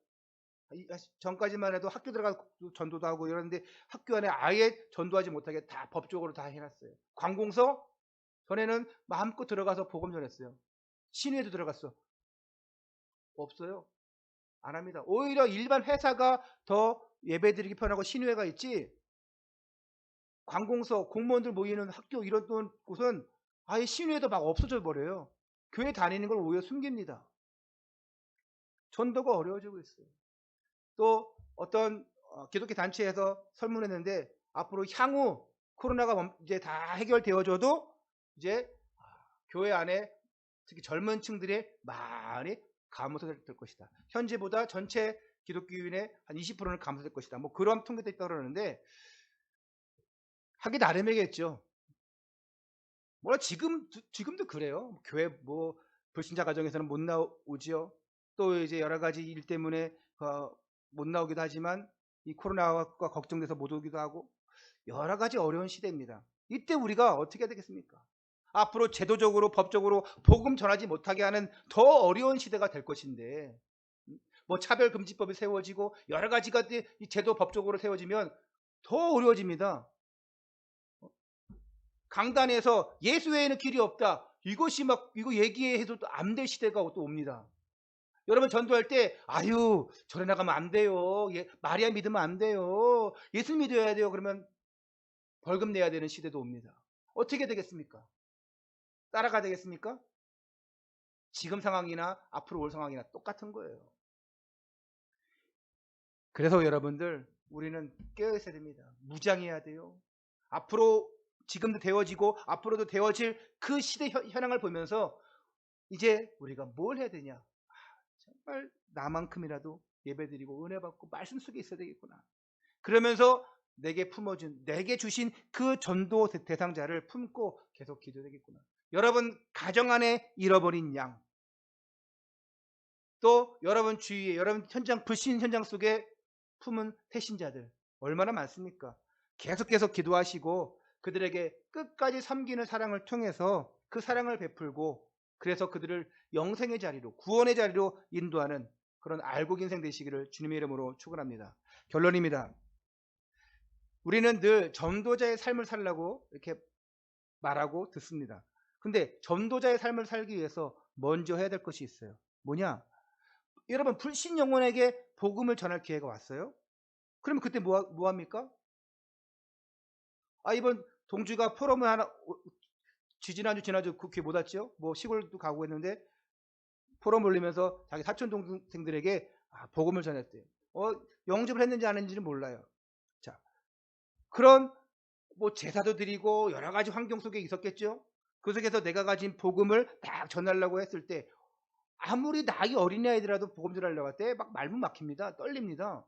전까지만 해도 학교 들어가서 전도도 하고 이러는데, 학교 안에 아예 전도하지 못하게 다 법적으로 다 해놨어요. 관공서 전에는 마음껏 들어가서 복음 전했어요. 신회도 들어갔어. 없어요. 안 합니다. 오히려 일반 회사가 더 예배드리기 편하고 신회가 있지, 관공서 공무원들 모이는 학교 이런 곳은 아예 신회도 막 없어져 버려요. 교회 다니는 걸 오히려 숨깁니다. 전도가 어려워지고 있어요. 또 어떤 기독교 단체에서 설문했는데, 앞으로 향후 코로나가 이제 다 해결되어져도 이제 교회 안에 특히 젊은 층들이 많이 감소될 것이다. 현재보다 전체 기독교인의 한 20%는 감소될 것이다. 뭐 그런 통계도 있다고 그러는데, 하기 나름이겠죠. 물론 지금도 그래요. 교회 뭐 불신자 가정에서는 못 나오지요. 또 이제 여러 가지 일 때문에 못 나오기도 하지만, 이 코로나가 걱정돼서 못 오기도 하고, 여러 가지 어려운 시대입니다. 이때 우리가 어떻게 해야 되겠습니까? 앞으로 제도적으로 법적으로 복음 전하지 못하게 하는 더 어려운 시대가 될 것인데, 뭐 차별금지법이 세워지고 여러 가지가 이 제도 법적으로 세워지면 더 어려워집니다. 강단에서 예수 외에는 길이 없다, 이것이 막 이거 얘기해도 안 될 시대가 또 옵니다. 여러분 전도할 때 아유 절에 나가면 안 돼요, 마리아 믿으면 안 돼요, 예수 믿어야 돼요, 그러면 벌금 내야 되는 시대도 옵니다. 어떻게 되겠습니까? 따라가야 되겠습니까? 지금 상황이나 앞으로 올 상황이나 똑같은 거예요. 그래서 여러분들, 우리는 깨어 있어야 됩니다. 무장해야 돼요. 앞으로 지금도 되어지고 앞으로도 되어질 그 시대 현황을 보면서 이제 우리가 뭘 해야 되냐? 정말 나만큼이라도 예배드리고 은혜 받고 말씀 속에 있어야 되겠구나. 그러면서 내게 주신 그 전도 대상자를 품고 계속 기도되겠구나. 여러분 가정 안에 잃어버린 양, 또 여러분 주위에, 여러분 현장, 불신 현장 속에 품은 태신자들 얼마나 많습니까? 계속 기도하시고 그들에게 끝까지 섬기는 사랑을 통해서 그 사랑을 베풀고, 그래서 그들을 영생의 자리로, 구원의 자리로 인도하는 그런 알곡 인생 되시기를 주님의 이름으로 축원합니다. 결론입니다. 우리는 늘 전도자의 삶을 살라고 이렇게 말하고 듣습니다. 근데 전도자의 삶을 살기 위해서 먼저 해야 될 것이 있어요. 뭐냐? 여러분 불신 영혼에게 복음을 전할 기회가 왔어요? 그러면 그때 뭐 합니까? 이번 동주가 포럼을 하나, 지난주 그렇게 못 왔죠? 뭐 시골도 가고 했는데 포럼 올리면서 자기 사촌 동생들에게 복음을 전했대요. 영접을 했는지 안 했는지는 몰라요. 자, 그런 뭐 제사도 드리고 여러 가지 환경 속에 있었겠죠? 그 속에서 내가 가진 복음을 딱 전하려고 했을 때, 아무리 나이 어린아이들이라도 복음 전하려고 할 때 막 말문 막힙니다. 떨립니다.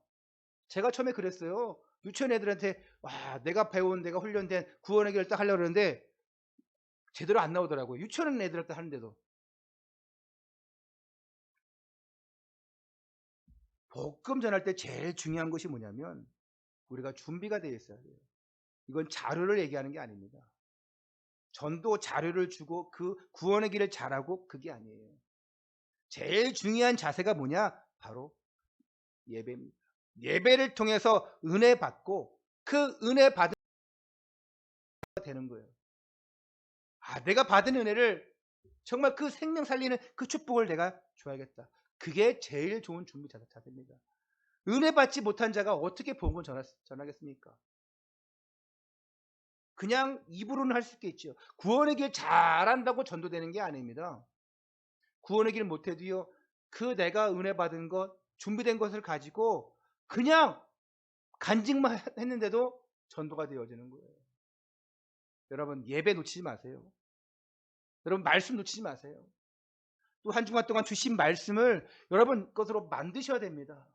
제가 처음에 그랬어요. 유치원 애들한테 내가 배운, 내가 훈련된 구원의 길을 딱 하려고 그러는데 제대로 안 나오더라고요. 유치원 애들한테 하는데도. 복음 전할 때 제일 중요한 것이 뭐냐면 우리가 준비가 되어 있어야 돼요. 이건 자료를 얘기하는 게 아닙니다. 전도 자료를 주고 그 구원의 길을 잘하고 그게 아니에요. 제일 중요한 자세가 뭐냐? 바로 예배입니다. 예배를 통해서 은혜 받고 그 은혜 받은 되는 거예요. 내가 받은 은혜를 정말 그 생명 살리는 그 축복을 내가 줘야겠다. 그게 제일 좋은 준비 자세입니다. 은혜 받지 못한 자가 어떻게 복음을 전하겠습니까? 그냥 입으로는 할 수 있겠죠. 구원의 길 잘한다고 전도되는 게 아닙니다. 구원의 길 못해도요, 그 내가 은혜 받은 것, 준비된 것을 가지고 그냥 간직만 했는데도 전도가 되어지는 거예요. 여러분, 예배 놓치지 마세요. 여러분, 말씀 놓치지 마세요. 또 한 주간 동안 주신 말씀을 여러분 것으로 만드셔야 됩니다.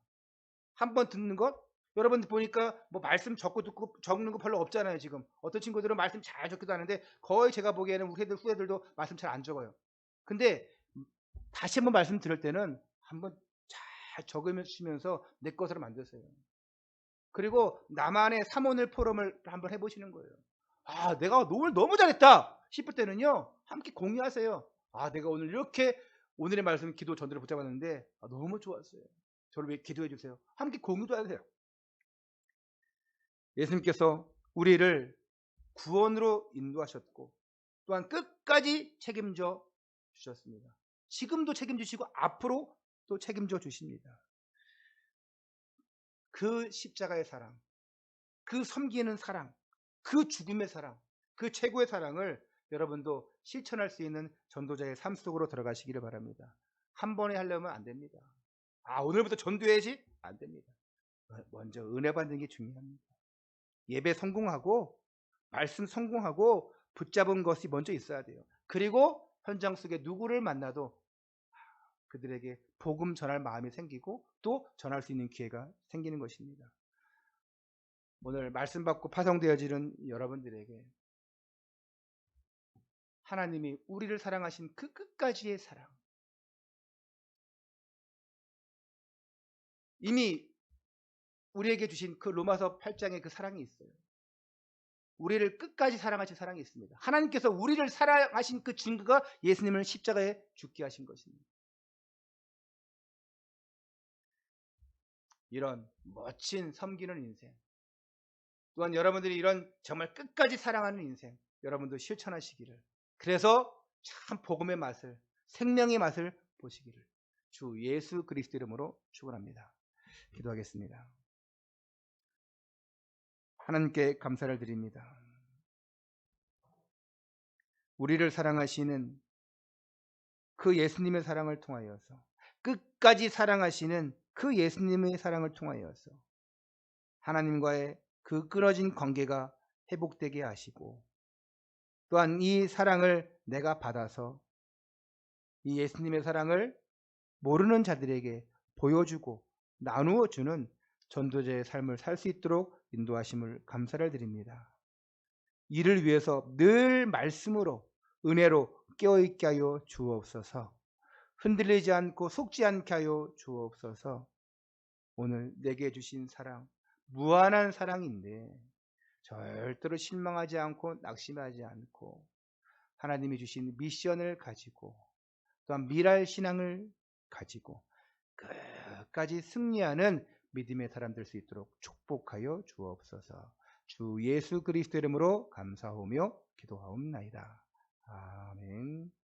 한 번 듣는 것, 여러분들 보니까 뭐 말씀 적고 듣고 적는 거 별로 없잖아요. 지금 어떤 친구들은 말씀 잘 적기도 하는데 거의 제가 보기에는 우리 후배들도 말씀 잘 안 적어요. 근데 다시 한번 말씀 들을 때는 한번 잘 적으시면서 내 것으로 만드세요. 그리고 나만의 삼오늘 포럼을 한번 해보시는 거예요. 아, 내가 오늘 너무 잘했다 싶을 때는요, 함께 공유하세요. 아, 내가 오늘 이렇게 오늘의 말씀 기도 전도를 붙잡았는데 너무 좋았어요. 저를 위해 기도해 주세요. 함께 공유도 하세요. 예수님께서 우리를 구원으로 인도하셨고 또한 끝까지 책임져 주셨습니다. 지금도 책임지시고 앞으로 또 책임져 주십니다. 그 십자가의 사랑, 그 섬기는 사랑, 그 죽음의 사랑, 그 최고의 사랑을 여러분도 실천할 수 있는 전도자의 삶 속으로 들어가시기를 바랍니다. 한 번에 하려면 안 됩니다. 아, 오늘부터 전도해야지? 안 됩니다. 먼저 은혜 받는 게 중요합니다. 예배 성공하고 말씀 성공하고 붙잡은 것이 먼저 있어야 돼요. 그리고 현장 속에 누구를 만나도 그들에게 복음 전할 마음이 생기고 또 전할 수 있는 기회가 생기는 것입니다. 오늘 말씀 받고 파송되어지는 여러분들에게 하나님이 우리를 사랑하신 그 끝까지의 사랑, 이미 우리에게 주신 그 로마서 8장의 그 사랑이 있어요. 우리를 끝까지 사랑하신 사랑이 있습니다. 하나님께서 우리를 사랑하신 그 증거가 예수님을 십자가에 죽게 하신 것입니다. 이런 멋진 섬기는 인생, 또한 여러분들이 이런 정말 끝까지 사랑하는 인생 여러분도 실천하시기를, 그래서 참 복음의 맛을, 생명의 맛을 보시기를 주 예수 그리스도 이름으로 축원합니다. 기도하겠습니다. 하나님께 감사를 드립니다. 우리를 사랑하시는 그 예수님의 사랑을 통하여서, 끝까지 사랑하시는 그 예수님의 사랑을 통하여서 하나님과의 그 끊어진 관계가 회복되게 하시고, 또한 이 사랑을 내가 받아서 이 예수님의 사랑을 모르는 자들에게 보여주고 나누어 주는 전도자의 삶을 살 수 있도록 인도하심을 감사를 드립니다. 이를 위해서 늘 말씀으로 은혜로 깨어있게 하여 주옵소서. 흔들리지 않고 속지 않게 하여 주옵소서. 오늘 내게 주신 사랑, 무한한 사랑인데 절대로 실망하지 않고 낙심하지 않고 하나님이 주신 미션을 가지고 또한 미랄 신앙을 가지고 끝까지 승리하는 믿음의 사람 될 수 있도록 축복하여 주옵소서. 주 예수 그리스도 이름으로 감사하며 기도하옵나이다. 아멘.